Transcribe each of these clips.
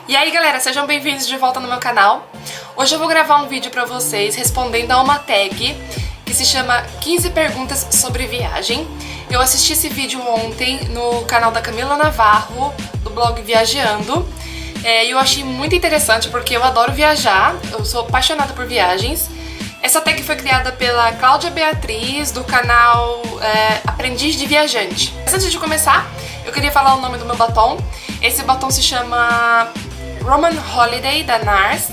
E aí galera, sejam bem-vindos de volta no meu canal. Hoje eu vou gravar um vídeo pra vocês respondendo a uma tag que se chama 15 perguntas sobre viagem. Eu assisti esse vídeo ontem no canal da Camila Navarro, do blog Viajando. E eu achei muito interessante porque eu adoro viajar, eu sou apaixonada por viagens. Essa tag foi criada pela Cláudia Beatriz, do canal Aprendiz de Viajante. Mas antes de começar, eu queria falar o nome do meu batom. Esse batom se chama Roman Holiday, da NARS.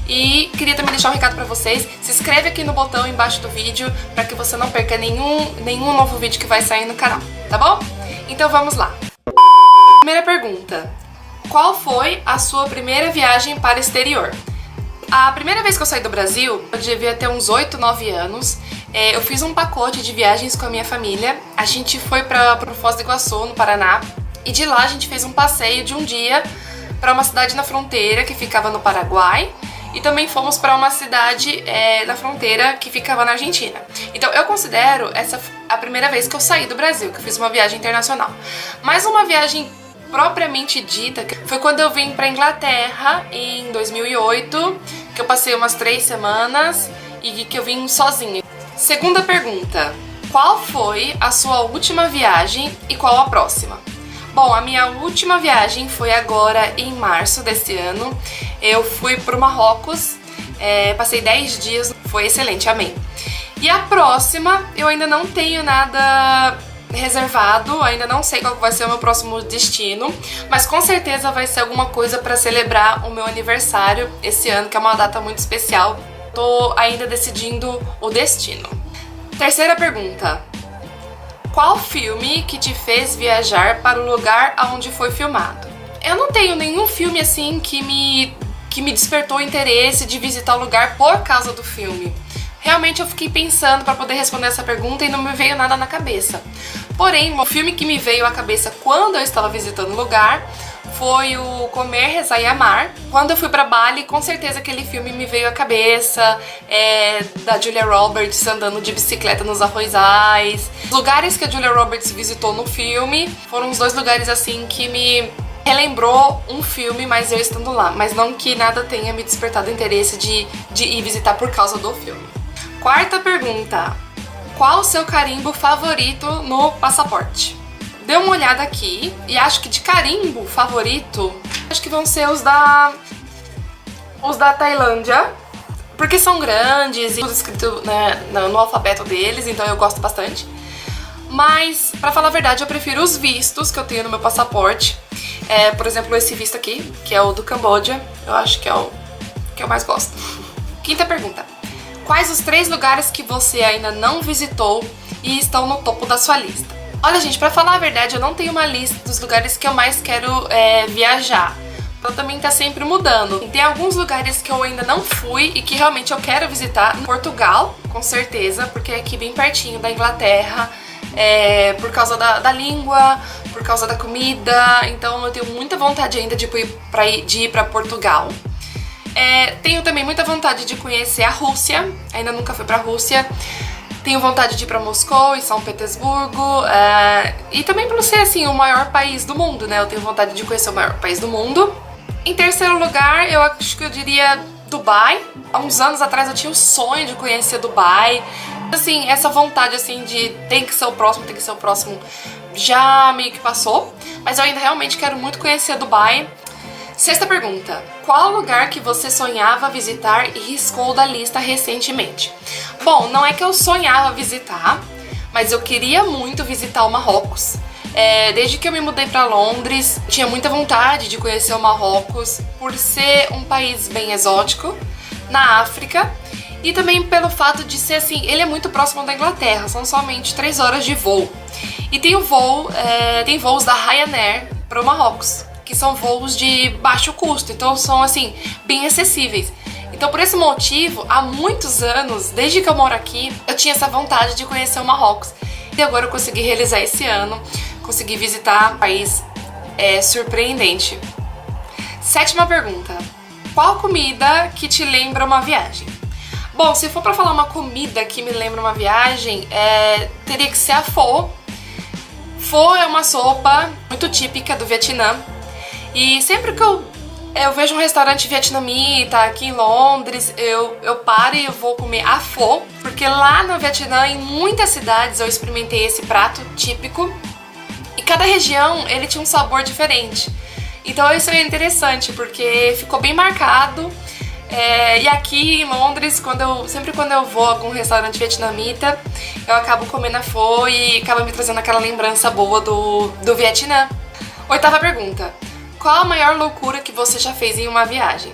E queria também deixar um recado pra vocês. Se inscreve aqui no botão embaixo do vídeo para que você não perca nenhum novo vídeo que vai sair no canal, tá bom? Então vamos lá. Primeira pergunta. Qual foi a sua primeira viagem para o exterior? A primeira vez que eu saí do Brasil, eu devia ter uns 8, 9 anos. Eu fiz um pacote de viagens com a minha família. A gente foi para Foz do Iguaçu, no Paraná. E de lá a gente fez um passeio de um dia para uma cidade na fronteira que ficava no Paraguai. E também fomos para uma cidade na fronteira que ficava na Argentina. Então eu considero essa a primeira vez que eu saí do Brasil, que eu fiz uma viagem internacional. Mas uma viagem propriamente dita foi quando eu vim para Inglaterra em 2008, que eu passei umas 3 semanas e que eu vim sozinha. Segunda pergunta: qual foi a sua última viagem e qual a próxima? Bom, a minha última viagem foi agora em março desse ano. Eu fui pro Marrocos, passei 10 dias, foi excelente, amei. E a próxima, eu ainda não tenho nada reservado, ainda não sei qual vai ser o meu próximo destino, mas com certeza vai ser alguma coisa para celebrar o meu aniversário esse ano, que é uma data muito especial. Tô ainda decidindo o destino. Terceira pergunta: qual filme que te fez viajar para o lugar onde foi filmado? Eu não tenho nenhum filme assim que me despertou o interesse de visitar o lugar por causa do filme. Realmente eu fiquei pensando para poder responder essa pergunta e não me veio nada na cabeça. Porém, o filme que me veio à cabeça quando eu estava visitando o lugar foi o Comer, Rezar e Amar. Quando eu fui pra Bali, com certeza aquele filme me veio à cabeça, da Julia Roberts andando de bicicleta nos arrozais. Os lugares que a Julia Roberts visitou no filme foram os 2 lugares assim que me relembrou um filme, mas eu estando lá. Mas não que nada tenha me despertado o interesse de ir visitar por causa do filme. Quarta pergunta: qual o seu carimbo favorito no passaporte? Dei uma olhada aqui e acho que de carimbo favorito, acho que vão ser os da Tailândia, porque são grandes e tudo escrito, né, no alfabeto deles, então eu gosto bastante. Mas, pra falar a verdade, eu prefiro os vistos que eu tenho no meu passaporte. Por exemplo, esse visto aqui, que é o do Camboja, eu acho que é o que eu mais gosto. Quinta pergunta: quais os 3 lugares que você ainda não visitou e estão no topo da sua lista? Olha, gente, pra falar a verdade, eu não tenho uma lista dos lugares que eu mais quero viajar. Então também tá sempre mudando. Tem alguns lugares que eu ainda não fui e que realmente eu quero visitar. Portugal, com certeza, porque é aqui bem pertinho da Inglaterra. Por causa da língua, por causa da comida. Então eu tenho muita vontade ainda de ir pra Portugal. Tenho também muita vontade de conhecer a Rússia. Ainda nunca fui pra Rússia. Tenho vontade de ir pra Moscou e São Petersburgo, e também por ser assim o maior país do mundo, né? Eu tenho vontade de conhecer o maior país do mundo. Em terceiro lugar, eu acho que eu diria Dubai. Há uns anos atrás eu tinha o sonho de conhecer Dubai. Assim, essa vontade assim de tem que ser o próximo, já meio que passou. Mas eu ainda realmente quero muito conhecer Dubai. Sexta pergunta: qual lugar que você sonhava visitar e riscou da lista recentemente? Bom, não é que eu sonhava visitar, mas eu queria muito visitar o Marrocos. Desde que eu me mudei para Londres, tinha muita vontade de conhecer o Marrocos por ser um país bem exótico, na África, e também pelo fato de ser assim, ele é muito próximo da Inglaterra, são somente 3 horas de voo. E tem voos da Ryanair para o Marrocos, que são voos de baixo custo, então são assim, bem acessíveis. Então por esse motivo, há muitos anos, desde que eu moro aqui, eu tinha essa vontade de conhecer o Marrocos. E agora eu consegui realizar esse ano, consegui visitar um país surpreendente. Sétima pergunta: qual comida que te lembra uma viagem? Bom, se for pra falar uma comida que me lembra uma viagem, teria que ser a pho. Pho é uma sopa muito típica do Vietnã. E sempre que eu eu vejo um restaurante vietnamita aqui em Londres, eu paro e eu vou comer a pho, porque lá no Vietnã, em muitas cidades, eu experimentei esse prato típico e cada região ele tinha um sabor diferente. Então isso é interessante, porque ficou bem marcado. E aqui em Londres, sempre quando eu vou a algum restaurante vietnamita, eu acabo comendo a pho e acaba me trazendo aquela lembrança boa do Vietnã. 8ª pergunta. Qual a maior loucura que você já fez em uma viagem?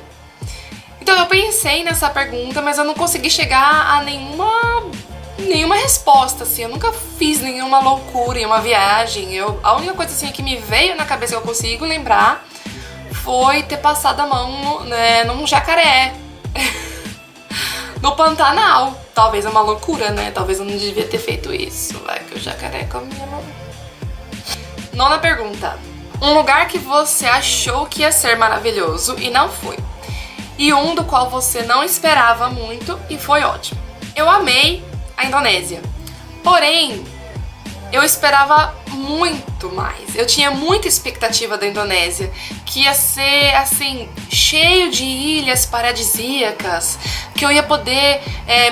Então eu pensei nessa pergunta, mas eu não consegui chegar a nenhuma resposta, assim. Eu nunca fiz nenhuma loucura em uma viagem. A única coisa assim que me veio na cabeça que eu consigo lembrar foi ter passado a mão, né, num jacaré no Pantanal. Talvez é uma loucura, né? Talvez eu não devia ter feito isso. Vai que o jacaré comia a mão. 9ª pergunta. Um lugar que você achou que ia ser maravilhoso e não foi. E um do qual você não esperava muito e foi ótimo. Eu amei a Indonésia. Porém, eu esperava muito mais. Eu tinha muita expectativa da Indonésia, que ia ser, assim, cheio de ilhas paradisíacas, que eu ia poder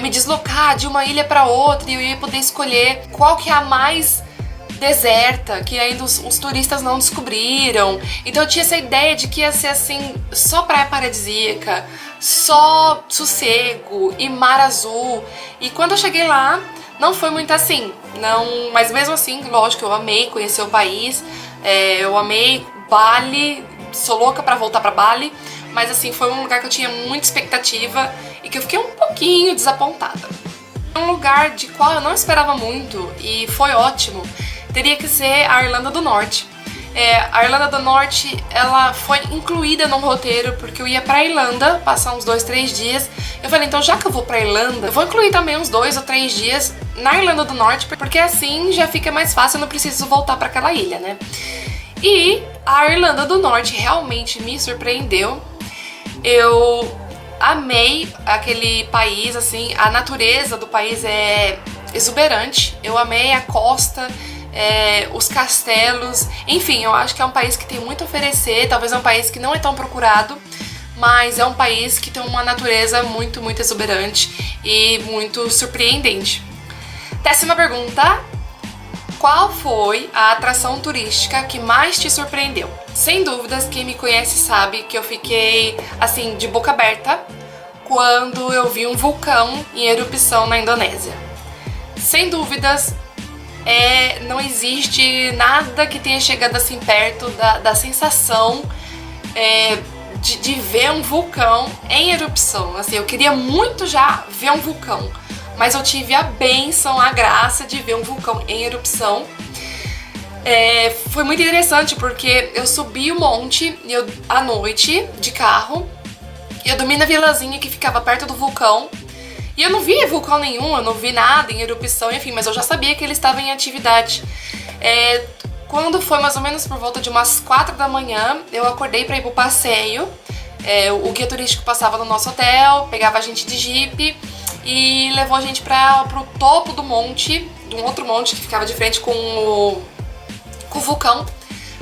me deslocar de uma ilha para outra e eu ia poder escolher qual que é a mais deserta, que ainda os turistas não descobriram. Então eu tinha essa ideia de que ia ser, assim, só praia paradisíaca, só sossego e mar azul. E quando eu cheguei lá, não foi muito assim, não, mas mesmo assim, lógico, eu amei conhecer o país, eu amei Bali, sou louca pra voltar pra Bali, mas assim, foi um lugar que eu tinha muita expectativa e que eu fiquei um pouquinho desapontada. Um lugar de qual eu não esperava muito e foi ótimo, teria que ser a Irlanda do Norte. A Irlanda do Norte, ela foi incluída num roteiro porque eu ia pra Irlanda passar uns 2, 3 dias. Eu falei, então já que eu vou pra Irlanda, eu vou incluir também uns 2 ou 3 dias na Irlanda do Norte, porque assim já fica mais fácil, eu não preciso voltar pra aquela ilha, né? E a Irlanda do Norte realmente me surpreendeu. Eu amei aquele país, assim, a natureza do país é exuberante. Eu amei a costa, os castelos, enfim, eu acho que é um país que tem muito a oferecer, talvez é um país que não é tão procurado, mas é um país que tem uma natureza muito, muito exuberante e muito surpreendente. 10ª pergunta. Qual foi a atração turística que mais te surpreendeu? Sem dúvidas, quem me conhece sabe que eu fiquei, assim, de boca aberta quando eu vi um vulcão em erupção na Indonésia. Sem dúvidas, não existe nada que tenha chegado assim perto da sensação de ver um vulcão em erupção. Assim, eu queria muito já ver um vulcão, mas eu tive a bênção, a graça de ver um vulcão em erupção. Foi muito interessante porque eu subi o monte à noite de carro, e eu dormi na vilazinha que ficava perto do vulcão. E eu não vi vulcão nenhum, eu não vi nada em erupção, enfim, mas eu já sabia que ele estava em atividade. Quando foi mais ou menos por volta de umas 4 da manhã, eu acordei para ir pro passeio. O guia turístico passava no nosso hotel, pegava a gente de jipe e levou a gente pro topo do monte, de um outro monte que ficava de frente com o vulcão,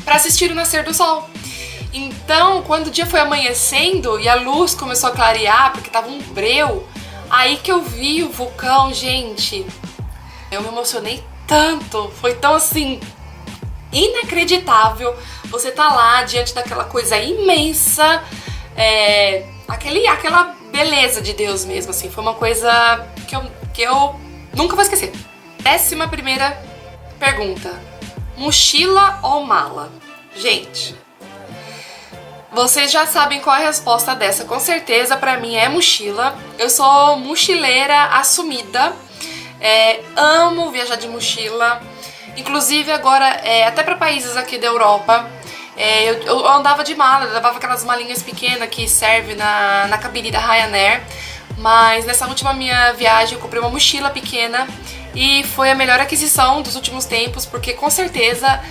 para assistir o nascer do sol. Então, quando o dia foi amanhecendo e a luz começou a clarear, porque tava um breu, aí que eu vi o vulcão, gente, eu me emocionei tanto, foi tão assim, inacreditável. Você tá lá diante daquela coisa imensa, aquela beleza de Deus mesmo, assim, foi uma coisa que eu nunca vou esquecer. 11ª pergunta, mochila ou mala? Gente, vocês já sabem qual é a resposta dessa, com certeza pra mim é mochila. Eu sou mochileira assumida, amo viajar de mochila, inclusive agora até pra países aqui da Europa. Eu andava de mala, eu levava aquelas malinhas pequenas que servem na cabine da Ryanair, mas nessa última minha viagem eu comprei uma mochila pequena e foi a melhor aquisição dos últimos tempos, porque com certeza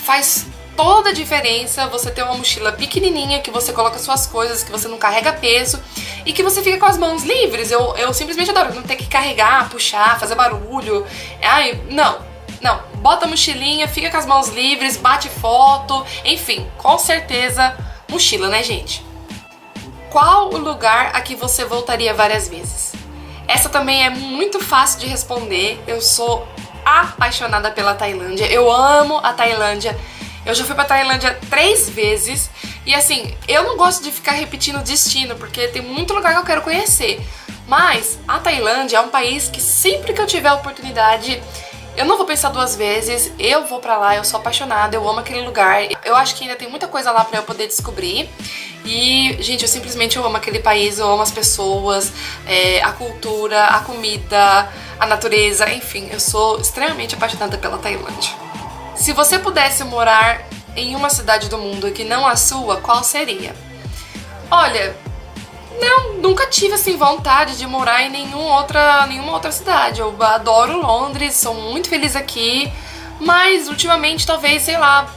faz toda a diferença você ter uma mochila pequenininha que você coloca suas coisas, que você não carrega peso e que você fica com as mãos livres. Eu simplesmente adoro não ter que carregar, puxar, fazer barulho. Não, bota a mochilinha, fica com as mãos livres, bate foto, enfim, com certeza mochila, né, gente? Qual o lugar a que você voltaria várias vezes? Essa também é muito fácil de responder. Eu sou apaixonada pela Tailândia. Eu amo a Tailândia. Eu já fui pra Tailândia 3 vezes. E assim, eu não gosto de ficar repetindo destino, porque tem muito lugar que eu quero conhecer. Mas a Tailândia é um país que sempre que eu tiver a oportunidade, eu não vou pensar 2 vezes, eu vou pra lá, eu sou apaixonada, eu amo aquele lugar. Eu acho que ainda tem muita coisa lá pra eu poder descobrir. E, gente, eu simplesmente amo aquele país, eu amo as pessoas, a cultura, a comida, a natureza, enfim, eu sou extremamente apaixonada pela Tailândia. Se você pudesse morar em uma cidade do mundo que não a sua, qual seria? Olha, nunca tive assim vontade de morar em nenhuma outra cidade. Eu adoro Londres, sou muito feliz aqui, mas ultimamente talvez, sei lá,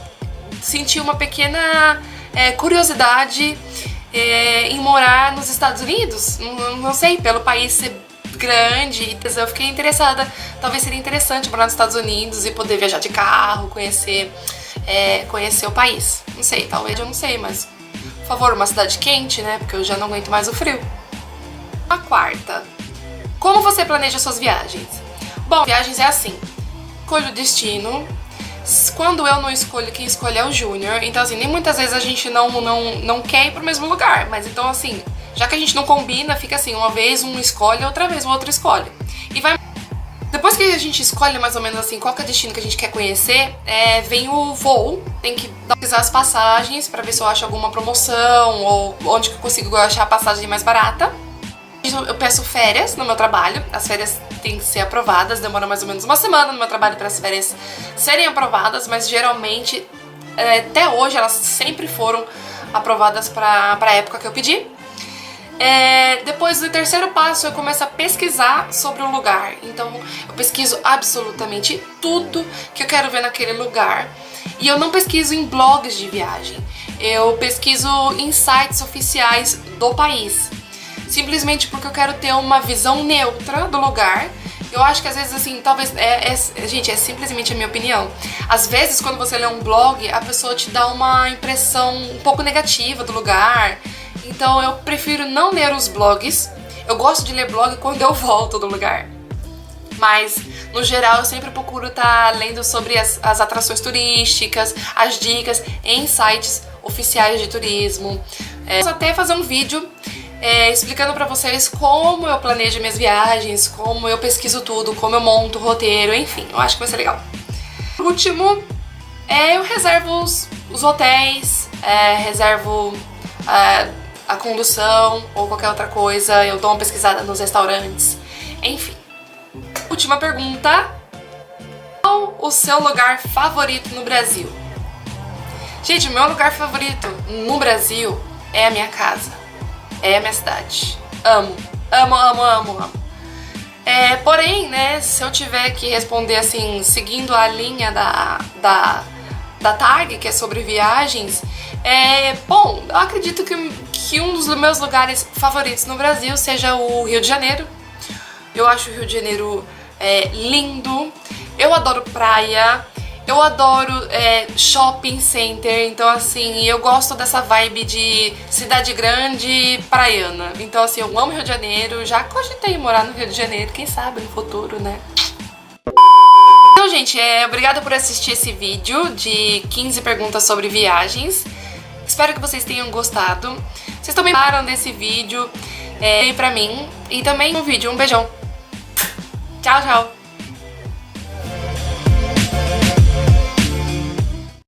senti uma pequena curiosidade em morar nos Estados Unidos. Não sei, pelo país ser grande, eu fiquei interessada. Talvez seria interessante morar nos Estados Unidos e poder viajar de carro, conhecer o país. Não sei, talvez eu não sei, mas por favor, uma cidade quente, né? Porque eu já não aguento mais o frio. A quarta. Como você planeja suas viagens? Bom, viagens é assim. Escolho o destino. Quando eu não escolho, quem escolhe é o Júnior. Então, assim, nem muitas vezes a gente não quer ir pro mesmo lugar. Mas então, assim, já que a gente não combina, fica assim, uma vez um escolhe, outra vez o outro escolhe. E vai... Depois que a gente escolhe mais ou menos assim qual que é o destino que a gente quer conhecer, vem o voo. Tem que pesquisar as passagens pra ver se eu acho alguma promoção ou onde que eu consigo achar a passagem mais barata. Eu peço férias no meu trabalho. As férias têm que ser aprovadas. Demora mais ou menos uma semana no meu trabalho para as férias serem aprovadas, mas geralmente, até hoje, elas sempre foram aprovadas para a época que eu pedi. Depois do terceiro passo, eu começo a pesquisar sobre o lugar. Então, eu pesquiso absolutamente tudo que eu quero ver naquele lugar. E eu não pesquiso em blogs de viagem. Eu pesquiso em sites oficiais do país. Simplesmente porque eu quero ter uma visão neutra do lugar. Eu acho que às vezes, assim, talvez... gente, é simplesmente a minha opinião. Às vezes, quando você lê um blog, a pessoa te dá uma impressão um pouco negativa do lugar. Então eu prefiro não ler os blogs. Eu gosto de ler blog quando eu volto do lugar. Mas, no geral, eu sempre procuro estar lendo sobre as atrações turísticas, as dicas em sites oficiais de turismo. Vamos até fazer um vídeo explicando pra vocês como eu planejo minhas viagens, como eu pesquiso tudo, como eu monto o roteiro, enfim, eu acho que vai ser legal. Por último, eu reservo os hotéis, reservo a condução ou qualquer outra coisa, eu dou uma pesquisada nos restaurantes, enfim. Última pergunta: qual o seu lugar favorito no Brasil? Gente, o meu lugar favorito no Brasil é a minha casa, é a minha cidade. Amo, amo, amo, amo, amo. Porém, né, se eu tiver que responder assim, seguindo a linha da tag, que é sobre viagens, bom, eu acredito que um dos meus lugares favoritos no Brasil seja o Rio de Janeiro. Eu acho o Rio de Janeiro lindo, eu adoro praia, eu adoro shopping center, então assim, eu gosto dessa vibe de cidade grande praiana. Então assim, eu amo Rio de Janeiro, já cogitei morar no Rio de Janeiro, quem sabe no futuro, né? Então, gente, obrigada por assistir esse vídeo de 15 perguntas sobre viagens. Espero que vocês tenham gostado. Vocês também gostaram desse vídeo pra mim e também no vídeo. Um beijão. Tchau, tchau.